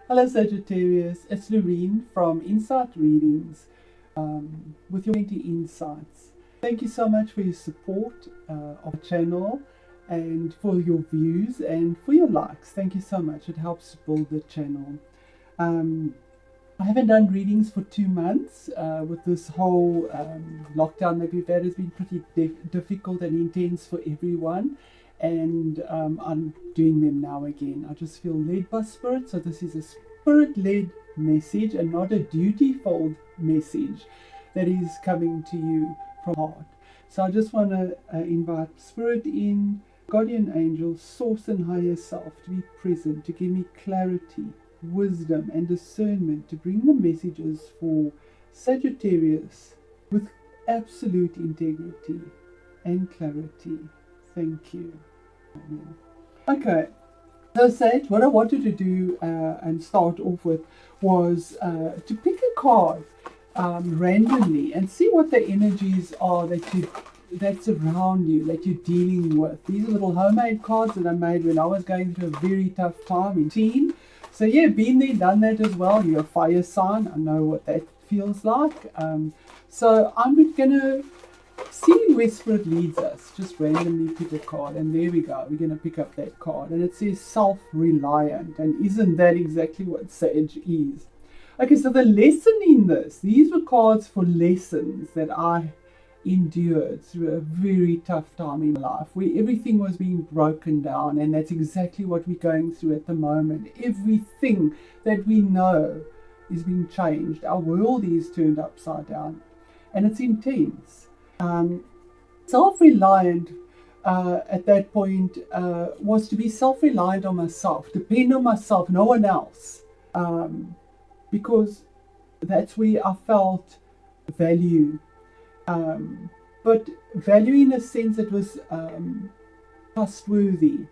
Hello Sagittarius, it's Lorene from Insight Readings with your 20 insights. Thank you so much for your support of the channel and for your views and for your likes. Thank you so much. It helps build the channel. I haven't done readings for 2 months with this whole lockdown that we've had. Has been pretty difficult and intense for everyone. And I'm doing them now again. I just feel led by spirit, so this is a spirit-led message and not a duty-filled message that is coming to you from heart. So I just want to invite spirit in, guardian angels, source and higher self to be present, to give me clarity, wisdom and discernment, to bring the messages for Sagittarius with absolute integrity and clarity. Thank you. Okay, so Sage, what I wanted to do and start off with was to pick a card randomly and see what the energies are that's around you, that you're dealing with. These are little homemade cards that I made when I was going through a very tough time in teen. So yeah, been there, done that as well. You're a fire sign. I know what that feels like. So I'm gonna see where spirit leads us. Just randomly pick a card, and there we go. We're going to pick up that card, and it says self-reliant. And isn't that exactly what Sage is? Okay, so the lesson in this, these were cards for lessons that I endured through a very tough time in life where everything was being broken down, and that's exactly what we're going through at the moment. Everything that we know is being changed. Our world is turned upside down, and it's intense. Self-reliant at that point was to be self-reliant on myself, depend on myself, no one else, because that's where I felt value, but value in a sense that was trustworthy.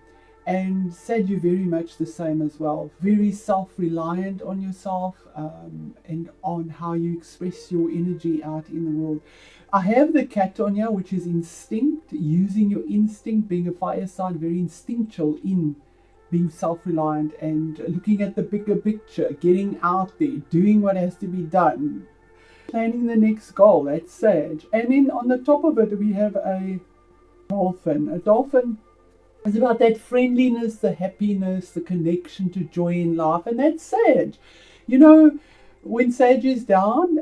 And said you very much the same as well, very self-reliant on yourself and on how you express your energy out in the world. I have the cat on here, which is instinct, using your instinct, being a fire sign, very instinctual in being self-reliant and looking at the bigger picture, getting out there, doing what has to be done, planning the next goal. That's Sage. And then on the top of it, we have a dolphin. A dolphin is about that friendliness, the happiness, the connection to joy in life, and that's Sage. You know, when Sage is down,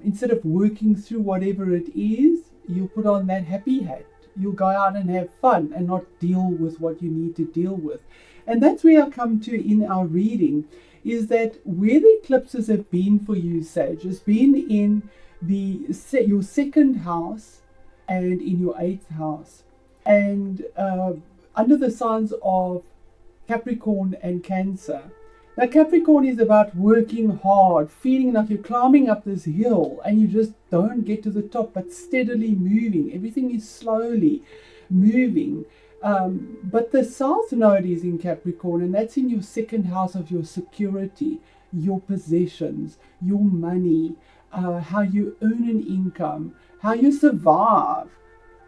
instead of working through whatever it is, you'll put on that happy hat. You'll go out and have fun and not deal with what you need to deal with. And that's where I come to in our reading, is that where the eclipses have been for you, Sage, has been in your second house and in your 8th house. And under the signs of Capricorn and Cancer. Now Capricorn is about working hard, feeling like you're climbing up this hill and you just don't get to the top, but steadily moving. Everything is slowly moving. But the South Node is in Capricorn, and that's in your second house of your security, your possessions, your money, how you earn an income, how you survive.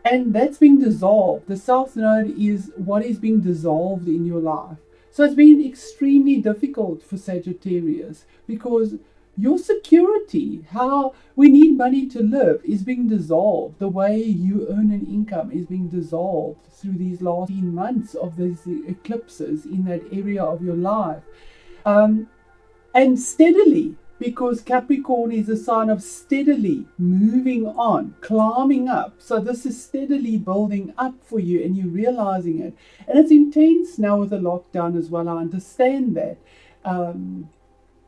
And that's being dissolved. The South Node is what is being dissolved in your life. So it's been extremely difficult for Sagittarius because your security, how we need money to live, is being dissolved. The way you earn an income is being dissolved through these last 18 months of these eclipses in that area of your life. And steadily, because Capricorn is a sign of steadily moving on, climbing up. So this is steadily building up for you and you're realizing it. And it's intense now with the lockdown as well. I understand that.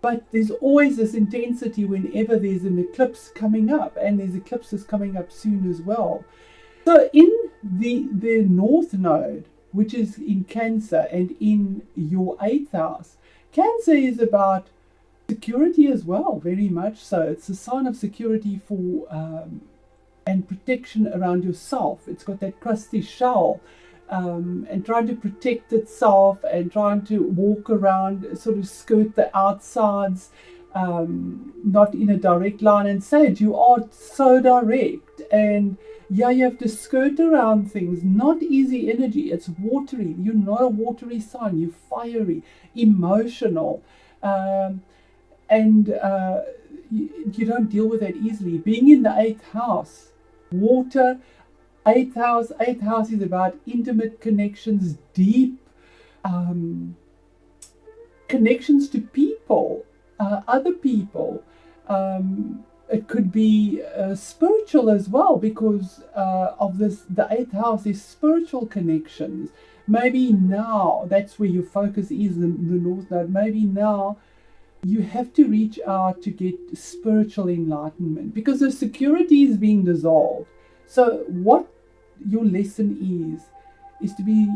But there's always this intensity whenever there's an eclipse coming up, and there's eclipses coming up soon as well. So in the North Node, which is in Cancer and in your 8th house, Cancer is about security as well, very much so. It's a sign of security for and protection around yourself. It's got that crusty shell and trying to protect itself and trying to walk around, sort of skirt the outsides, not in a direct line. And Sage, you are so direct, and yeah, you have to skirt around things. Not easy energy. It's watery. You're not a watery sign. You're fiery, emotional. and you don't deal with that easily. Being in the 8th house, water, 8th house is about intimate connections, deep connections to people, other people. It could be spiritual as well, because of this. The 8th house is spiritual connections. Maybe now that's where your focus is, the North Node. Maybe now you have to reach out to get spiritual enlightenment, because the security is being dissolved. So what your lesson is to be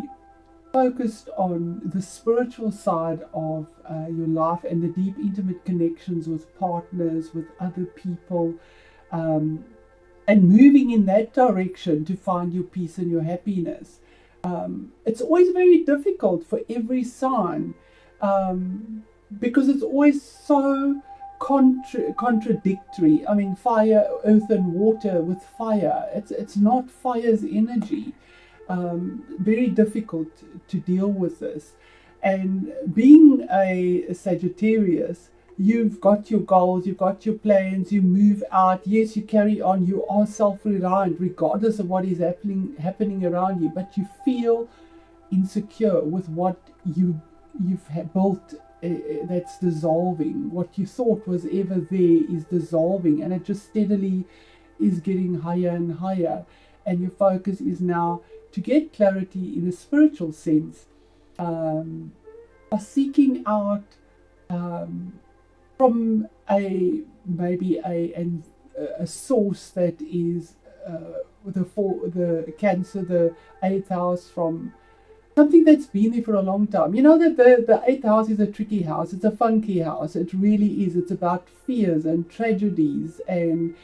focused on the spiritual side of your life, and the deep intimate connections with partners, with other people, and moving in that direction to find your peace and your happiness. It's always very difficult for every sign, because it's always so contradictory. I mean, fire, earth and water with fire, it's not fire's energy. Very difficult to deal with this. And being a Sagittarius, you've got your goals, you've got your plans, you move out. Yes, you carry on, you are self-reliant regardless of what is happening around you, but you feel insecure with what you've built. That's dissolving. What you thought was ever there is dissolving, and it just steadily is getting higher and higher. And your focus is now to get clarity in a spiritual sense, by seeking out from maybe a source that is the Cancer, the 8th house, from something that's been there for a long time. You know that the 8th house is a tricky house. It's a funky house. It really is. It's about fears and tragedies and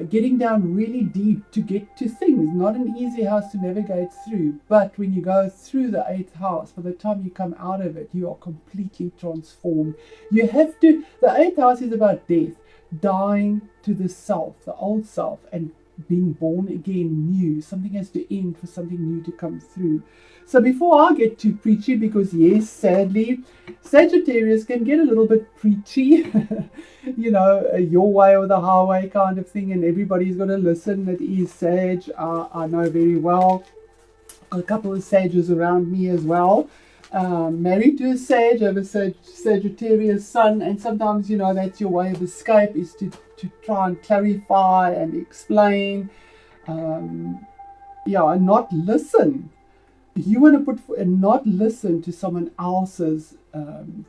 getting down really deep to get to things. Not an easy house to navigate through, but when you go through the 8th house, by the time you come out of it, you are completely transformed. You have to, the 8th house is about death, dying to the self, the old self, and being born again new. Something has to end for something new to come through. So before I get too preachy, because yes, sadly, Sagittarius can get a little bit preachy, you know, your way or the highway kind of thing, and everybody's got to listen. That is Sag. I know very well. Got a couple of Sages around me as well. Married to a Sag, I have a Sagittarius sun, and sometimes, you know, that's your way of escape, is to try and clarify and explain, and not listen. You want to put and not listen to someone else's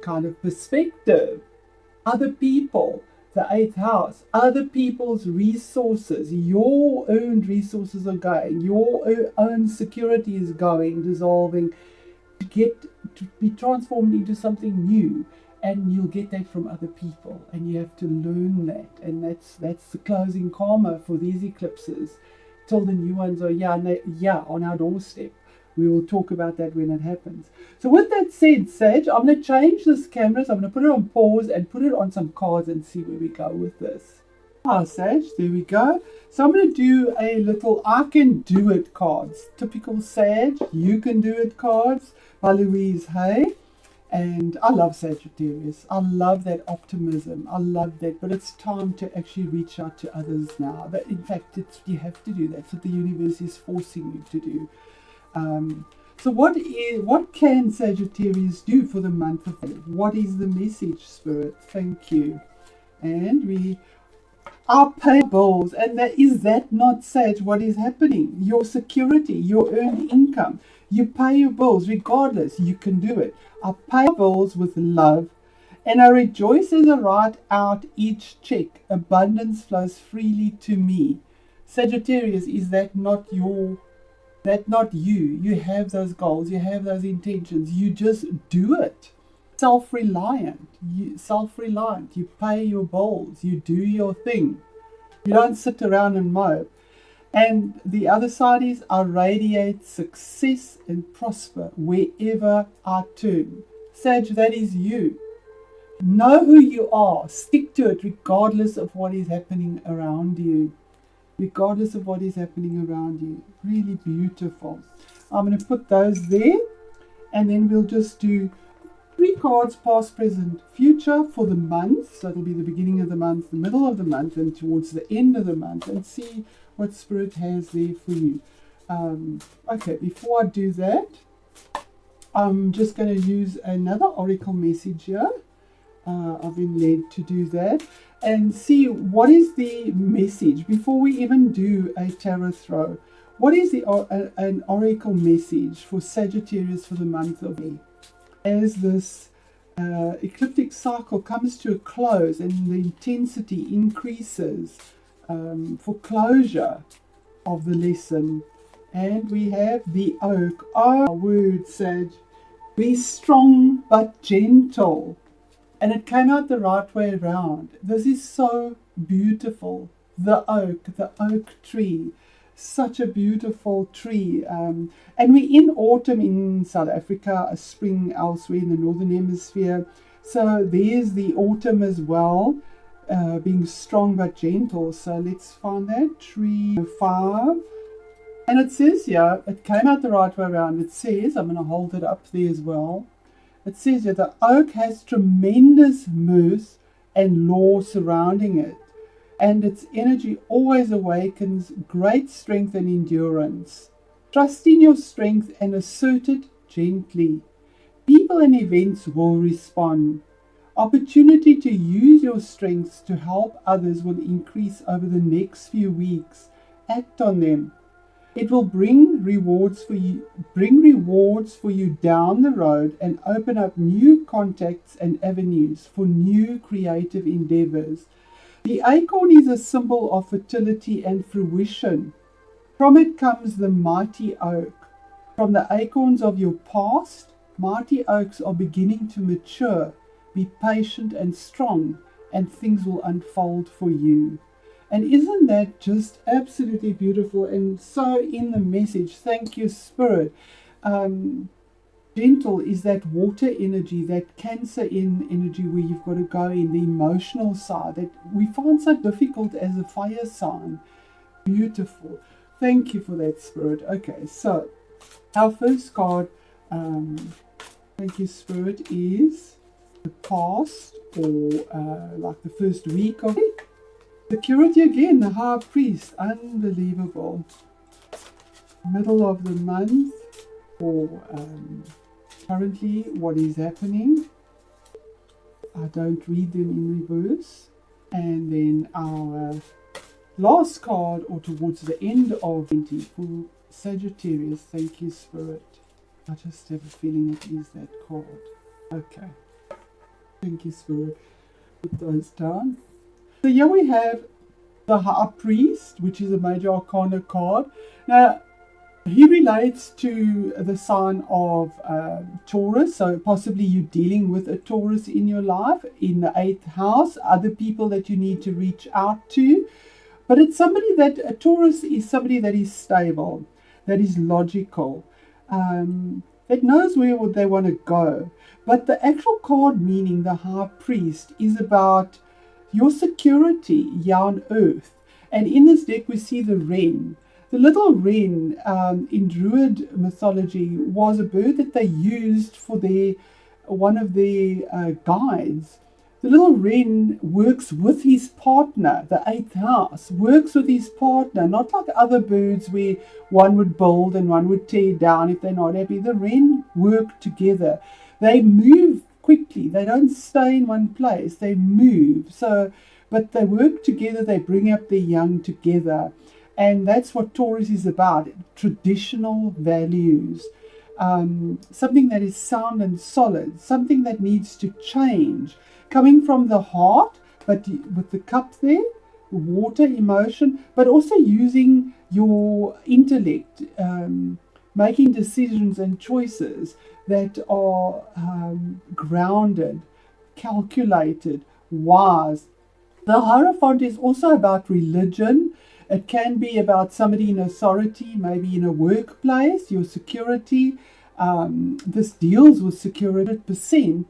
kind of perspective. Other people, the 8th house, other people's resources, your own resources are going, your own security is going, dissolving, to be transformed into something new. And you'll get that from other people, and you have to learn that. And that's the closing karma for these eclipses, till the new ones are on our doorstep. We will talk about that when it happens. So with that said, Sag, I'm going to change this camera. So I'm going to put it on pause and put it on some cards and see where we go with this. Sag, there we go. So I'm going to do a little I Can Do It cards. Typical Sag, You Can Do It cards by Louise Hay. And I love Sagittarius. I love that optimism. I love that. But it's time to actually reach out to others now. But in fact, you have to do that. That's what the universe is forcing you to do. So what can Sagittarius do for the month of May? What is the message, Spirit? Thank you. And we are paying bills. And is that not, Sag, what is happening? Your security, your earned income. You pay your bills regardless. You can do it. I pay bills with love, and I rejoice as I write out each check. Abundance flows freely to me. Sagittarius, is that not you? You have those goals, you have those intentions, you just do it. Self-reliant. You pay your bills, you do your thing. You don't sit around and mope. And the other side is, I radiate success and prosper wherever I turn. Sag, that is you. Know who you are. Stick to it regardless of what is happening around you. Regardless of what is happening around you. Really beautiful. I'm going to put those there. And then we'll just do 3 cards, past, present, future, for the month. So it'll be the beginning of the month, the middle of the month, and towards the end of the month, and see what Spirit has there for you. Okay, before I do that, I'm just going to use another oracle message here. I've been led to do that, and see what is the message before we even do a tarot throw. What is an oracle message for Sagittarius for the month of May? As this ecliptic cycle comes to a close and the intensity increases for closure of the lesson. And we have the oak. Oh, word, Sag. Be strong but gentle. And it came out the right way around. This is so beautiful. The oak tree. Such a beautiful tree. And we're in autumn in South Africa, a spring elsewhere in the Northern Hemisphere. So there's the autumn as well, being strong but gentle. So let's find that. Tree 5. And it says here, it came out the right way around. It says, I'm going to hold it up there as well. It says here, the oak has tremendous mirth and law surrounding it, and its energy always awakens great strength and endurance. Trust in your strength and assert it gently. People and events will respond. Opportunity to use your strengths to help others will increase over the next few weeks. Act on them. It will bring rewards for you down the road and open up new contacts and avenues for new creative endeavors. The acorn is a symbol of fertility and fruition. From it comes the mighty oak. From the acorns of your past, mighty oaks are beginning to mature. Be patient and strong, and things will unfold for you. And isn't that just absolutely beautiful and so in the message? Thank you, Spirit. Gentle is that water energy, that Cancer energy where you've got to go in the emotional side that we find so difficult as a fire sign. Beautiful. Thank you for that, Spirit. Okay, so our first card, thank you, Spirit, is the past, or like the first week of it. Security again, the High Priest, unbelievable. Middle of the month, or currently what is happening. I don't read them in reverse. And then our last card, or towards the end of 20 for Sagittarius. Thank you, Spirit. I just have a feeling it is that card. Okay. Thank you, Spirit. Put those down. So here we have the High Priest, which is a major arcana card. Now, he relates to the sign of Taurus. So possibly you're dealing with a Taurus in your life, in the 8th house, other people that you need to reach out to. But it's somebody that, a Taurus is somebody that is stable, that is logical, that knows where they want to go. But the actual card meaning, the High Priest, is about your security here on earth. And in this deck we see the wren. The little wren in Druid mythology was a bird that they used for one of their guides. The little wren works with his partner. The 8th house works with his partner, not like other birds where one would build and one would tear down if they're not happy. The wren work together. They move quickly. They don't stay in one place. They move. But they work together. They bring up their young together. And that's what Taurus is about. Traditional values. Something that is sound and solid. Something that needs to change. Coming from the heart, but with the cup there, water, emotion, but also using your intellect, making decisions and choices that are grounded, calculated, wise. The Hierophant is also about religion. It can be about somebody in authority, maybe in a workplace, your security. This deals with security 100%.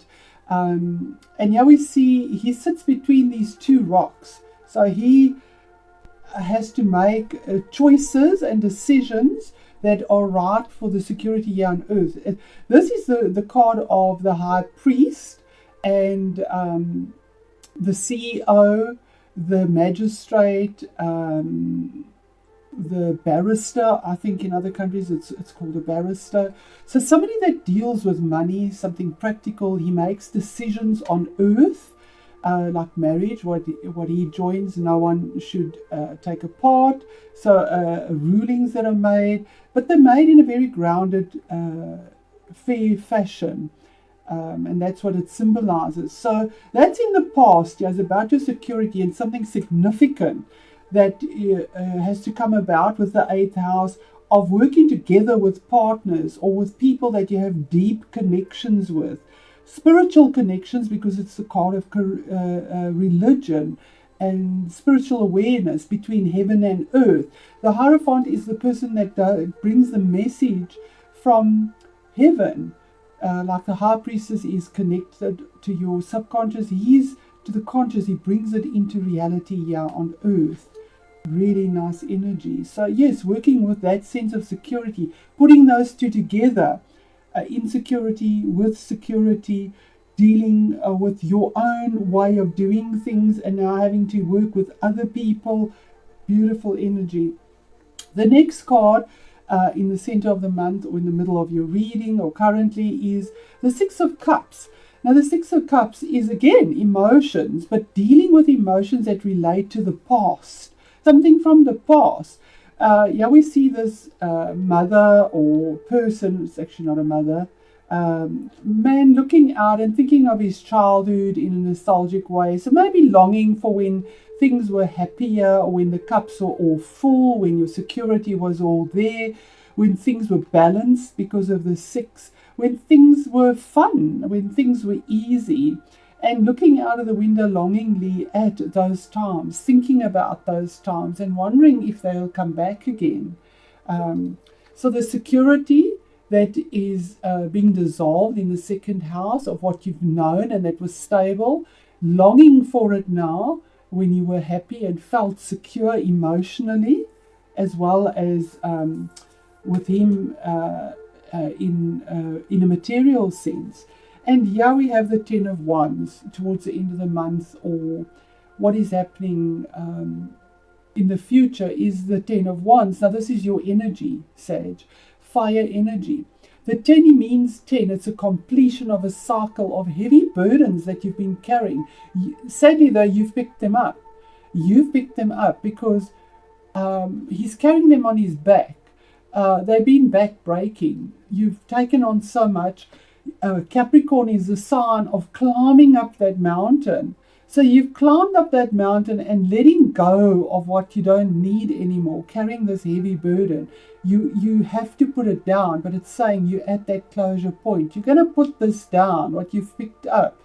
And here we see he sits between these two rocks. So he has to make choices and decisions that are right for the security here on earth. This is the card of the High Priest and the CEO, the magistrate, the barrister. I think in other countries it's called a barrister. So somebody that deals with money, something practical. He makes decisions on earth, like marriage, what he joins, no one should take apart. So rulings that are made, but they're made in a very grounded, fair fashion. And that's what it symbolizes. So that's in the past. It's about your security and something significant that has to come about with the 8th house of working together with partners or with people that you have deep connections with. Spiritual connections, because it's the card of religion and spiritual awareness between heaven and earth. The Hierophant is the person that brings the message from heaven. Like the High Priestess is connected to your subconscious, he's to the conscious, he brings it into reality here on earth. Really nice energy. So yes, working with that sense of security, putting those two together, insecurity with security, dealing with your own way of doing things and now having to work with other people. Beautiful energy. The next card in the center of the month or in the middle of your reading or currently is the Six of Cups. Now the Six of Cups is again emotions, but dealing with emotions that relate to the past, something from the past. We see this mother or person, it's actually not a mother, man looking out and thinking of his childhood in a nostalgic way. So maybe longing for when things were happier, or when the cups were all full, when your security was all there, when things were balanced because of the six, when things were fun, when things were easy, and looking out of the window longingly at those times, thinking about those times and wondering if they'll come back again. So the security that is being dissolved in the 2nd house of what you've known and that was stable, longing for it now when you were happy and felt secure emotionally, as well as with him in a material sense. And here we have the 10 of Wands towards the end of the month, or what is happening in the future is the 10 of Wands. Now this is your energy, Sag, fire energy. The 10 means 10. It's a completion of a cycle of heavy burdens that you've been carrying. Sadly though, you've picked them up. You've picked them up because he's carrying them on his back. They've been back-breaking. You've taken on so much. Capricorn is the sign of climbing up that mountain. So you've climbed up that mountain and letting go of what you don't need anymore, carrying this heavy burden. You have to put it down, but it's saying you're at that closure point. You're going to put this down, what you've picked up.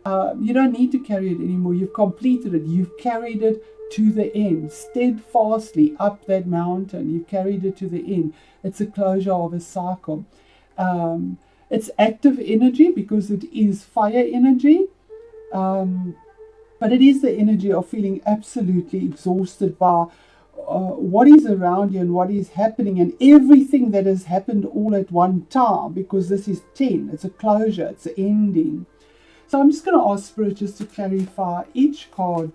You don't need to carry it anymore. You've completed it. You've carried it to the end, steadfastly up that mountain. You've carried it to the end. It's a closure of a cycle. It's active energy because it is fire energy. But it is the energy of feeling absolutely exhausted by what is around you and what is happening and everything that has happened all at one time, because this is 10. It's a closure. It's an ending. So I'm just going to ask Spirit just to clarify each card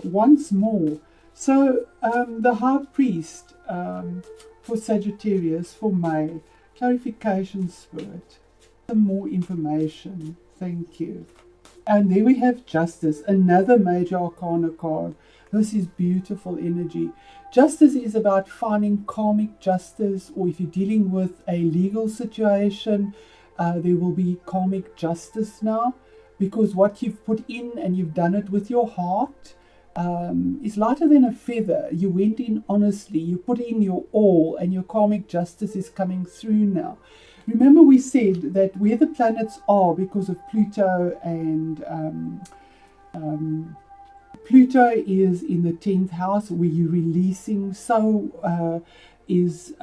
once more. So the High Priest for Sagittarius for May. Clarification, Spirit. Some more information. Thank you. And there we have Justice, another major arcana card. This is beautiful energy. Justice is about finding karmic justice, or if you're dealing with a legal situation, there will be karmic justice now, because what you've put in and you've done it with your heart is lighter than a feather. You went in honestly, you put in your all, and your karmic justice is coming through now. Remember we said that where the planets are, because of Pluto, and Pluto is in the 10th house where you're releasing, so is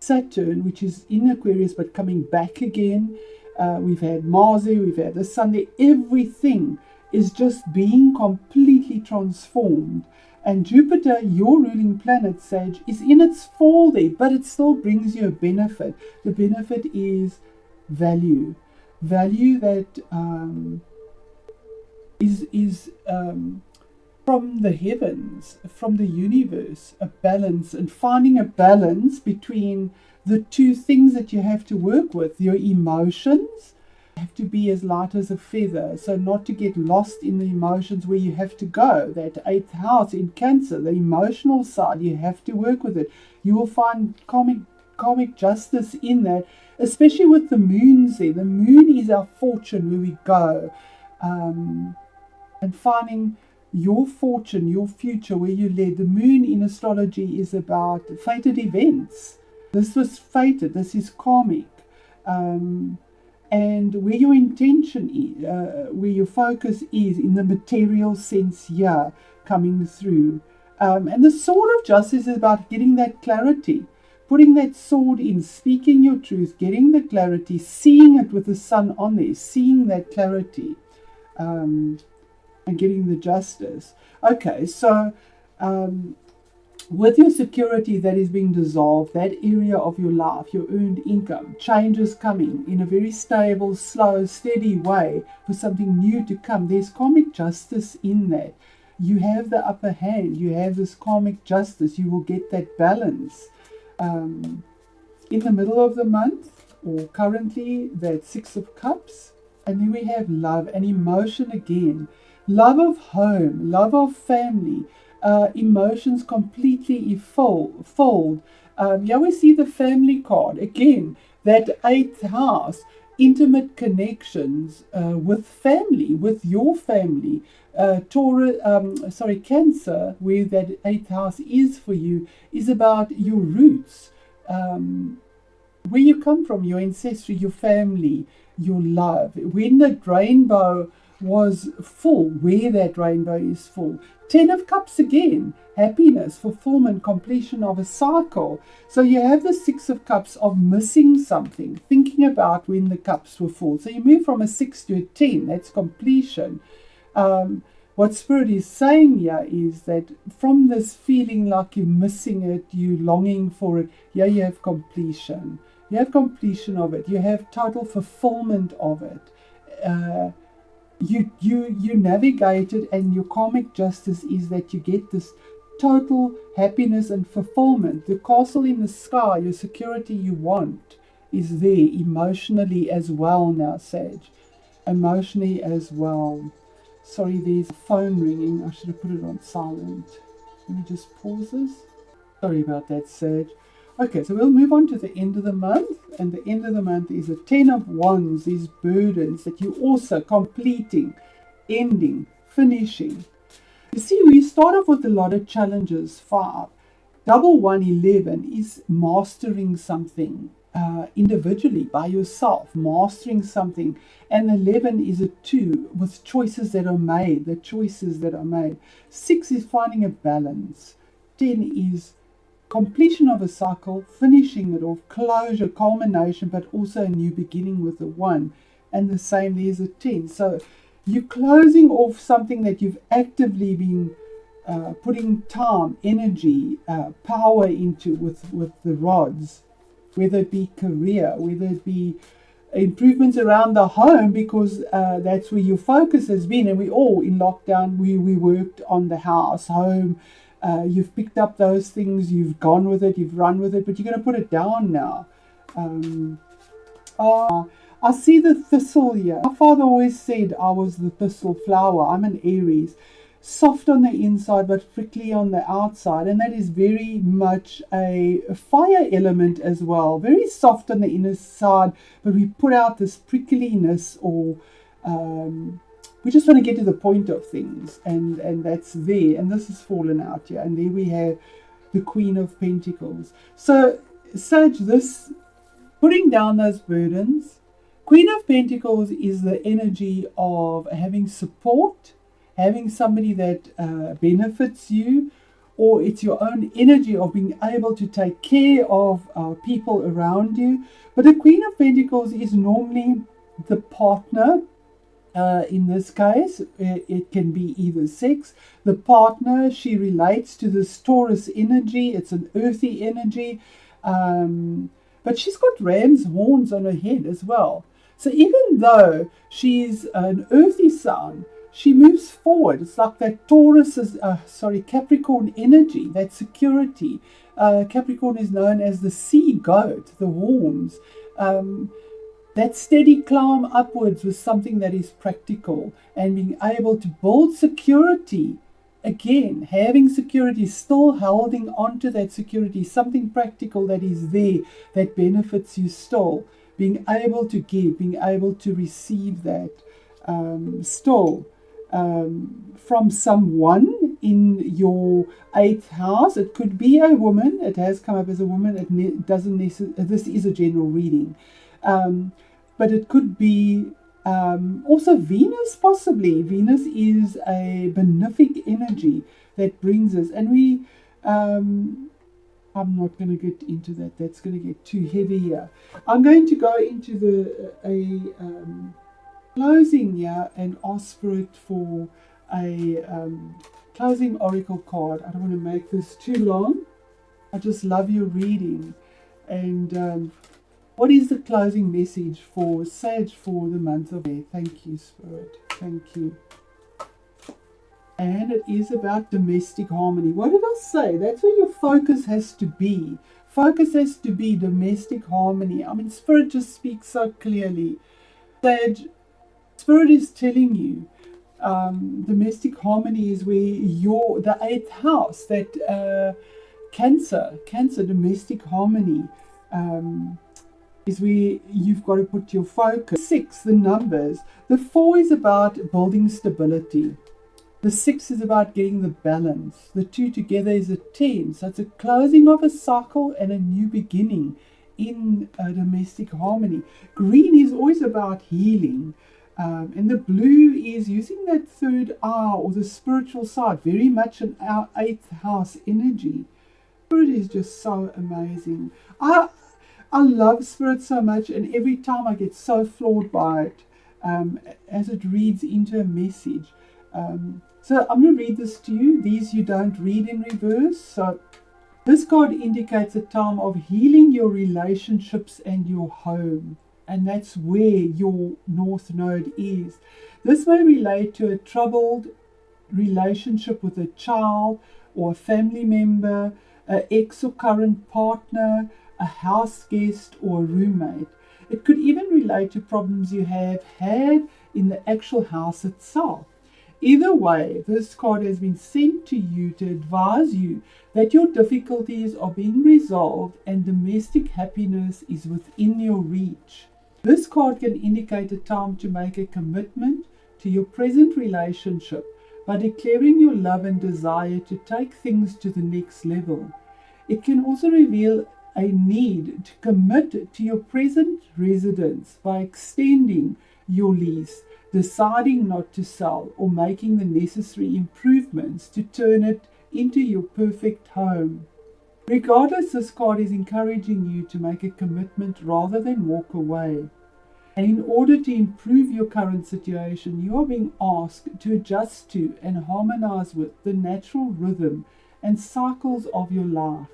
Saturn, which is in Aquarius but coming back again. We've had Mars there, we've had the Sun there. Everything is just being completely transformed. And Jupiter, your ruling planet, Sage, is in its fall there, but it still brings you a benefit. The benefit is value. Value that is from the heavens, from the universe, a balance, and finding a balance between the two things that you have to work with. Your emotions have to be as light as a feather, so not to get lost in the emotions where you have to go. That 8th house in Cancer, the emotional side, you have to work with it. You will find karmic justice in that, especially with the moons there. The moon is our fortune, where we go, and finding your fortune, your future, where you led. The moon in astrology is about fated events. This was fated, this is karmic. And where your intention is, where your focus is in the material sense here, coming through. And the sword of justice is about getting that clarity, putting that sword in, speaking your truth, getting the clarity, seeing it with the sun on there, seeing that clarity, and getting the justice. Okay, so with your security that is being dissolved, that area of your life, your earned income, change is coming in a very stable, slow, steady way for something new to come. There's karmic justice in that. You have the upper hand. You have this karmic justice. You will get that balance. In the middle of the month, or currently, that 6 of Cups. And then we have love and emotion again. Love of home, love of family. Emotions completely fold. Here we see the family card again, that 8th house, intimate connections with family, with your family. Cancer, where that 8th house is for you, is about your roots, where you come from, your ancestry, your family, your love. When the rainbow was full, where that rainbow is full. 10 of Cups again, happiness, fulfillment, completion of a cycle. So you have the 6 of Cups of missing something, thinking about when the cups were full. So you move from a 6 to a 10, that's completion. What Spirit is saying here is that from this feeling like you're missing it, you longing for it, here you have completion. You have completion of it. You have total fulfillment of it. You navigate it, and your karmic justice is that you get this total happiness and fulfillment. The castle in the sky, your security you want, is there emotionally as well now, Sage. Emotionally as well. Sorry, there's a phone ringing. I should have put it on silent. Let me just pause this. Sorry about that, Sage. Okay, so we'll move on to the end of the month, and the end of the month is a 10 of Wands, these burdens that you're also completing, ending, finishing. You see, we start off with a lot of challenges. 5. Double 1, 11 is mastering something individually, by yourself, mastering something. And 11 is a 2 with choices that are made, the choices that are made. 6 is finding a balance. 10 is completion of a cycle, finishing it off, closure, culmination, but also a new beginning with a 1. And the same, there's a 10. So you're closing off something that you've actively been putting time, energy, power into with the rods, whether it be career, whether it be improvements around the home, because that's where your focus has been. And we all, in lockdown, we worked on the house, home. You've picked up those things, you've gone with it, you've run with it, but you're going to put it down now. I see the thistle here. My father always said I was the thistle flower. I'm an Aries. Soft on the inside, but prickly on the outside. And that is very much a fire element as well. Very soft on the inner side, but we put out this prickliness, or we just want to get to the point of things, and that's there. And this is fallen out here. And there we have the Queen of Pentacles. So, Sage, this putting down those burdens. Queen of Pentacles is the energy of having support, having somebody that benefits you, or it's your own energy of being able to take care of people around you. But the Queen of Pentacles is normally the partner, In this case, it can be either sex. The partner, she relates to this Taurus energy. It's an earthy energy. But she's got ram's horns on her head as well. So even though she's an earthy sign, she moves forward. It's like that Capricorn energy, that security. Capricorn is known as the sea goat, the horns. That steady climb upwards was something that is practical, and being able to build security. Again, having security, still holding on to that security, something practical that is there, that benefits you still. Being able to give, being able to receive that still from someone in your 8th house. It could be a woman. It has come up as a woman. It doesn't necessarily, this is a general reading. But it could be also Venus, possibly. Venus is a benefic energy that brings us. And we, I'm not going to get into that. That's going to get too heavy here. I'm going to go into the closing here and ask Spirit for a closing oracle card. I don't want to make this too long. I just love your reading. And what is the closing message for Sag for the month of May? Thank you, Spirit. Thank you. And it is about domestic harmony. What did I say? That's where your focus has to be. Focus has to be domestic harmony. I mean, Spirit just speaks so clearly. Sag, Spirit is telling you domestic harmony is where the 8th house, that Cancer, domestic harmony, is where you've got to put your focus. 6, the numbers. The 4 is about building stability. The 6 is about getting the balance. The 2 together is a 10. So it's a closing of a cycle and a new beginning in domestic harmony. Green is always about healing. And the blue is using that 3rd eye or the spiritual side, very much in our 8th house energy. Spirit is just so amazing. I love Spirit so much, and every time I get so floored by it as it reads into a message. So I'm going to read this to you. These you don't read in reverse. So this card indicates a time of healing your relationships and your home. And that's where your North Node is. This may relate to a troubled relationship with a child or a family member, an ex or current partner, a house guest or a roommate. It could even relate to problems you have had in the actual house itself. Either way, this card has been sent to you to advise you that your difficulties are being resolved and domestic happiness is within your reach. This card can indicate a time to make a commitment to your present relationship by declaring your love and desire to take things to the next level. It can also reveal a need to commit to your present residence by extending your lease, deciding not to sell, or making the necessary improvements to turn it into your perfect home. Regardless, this card is encouraging you to make a commitment rather than walk away. And in order to improve your current situation, you are being asked to adjust to and harmonize with the natural rhythm and cycles of your life.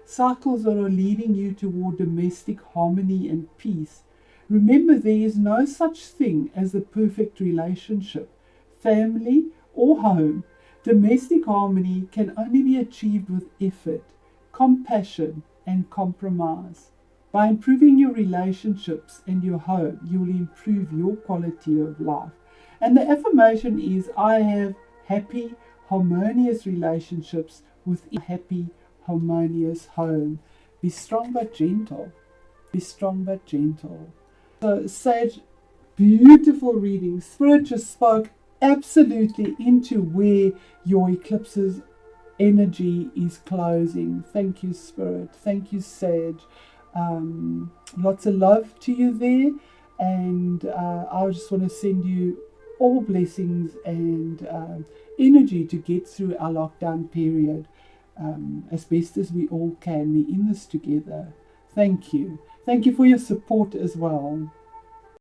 Cycles that are leading you toward domestic harmony and peace. Remember, there is no such thing as the perfect relationship, family, or home. Domestic harmony can only be achieved with effort, compassion, and compromise. By improving your relationships and your home, you will improve your quality of life. And the affirmation is, I have happy, harmonious relationships with a happy, harmonious home. Be strong but gentle. Be strong but gentle. So, Sag, beautiful reading. Spirit just spoke absolutely into where your eclipse's energy is closing. Thank you, Spirit. Thank you, Sag. Lots of love to you there. And I just want to send you all blessings and energy to get through our lockdown period as best as we all can. We're in this together. Thank you. Thank you for your support as well.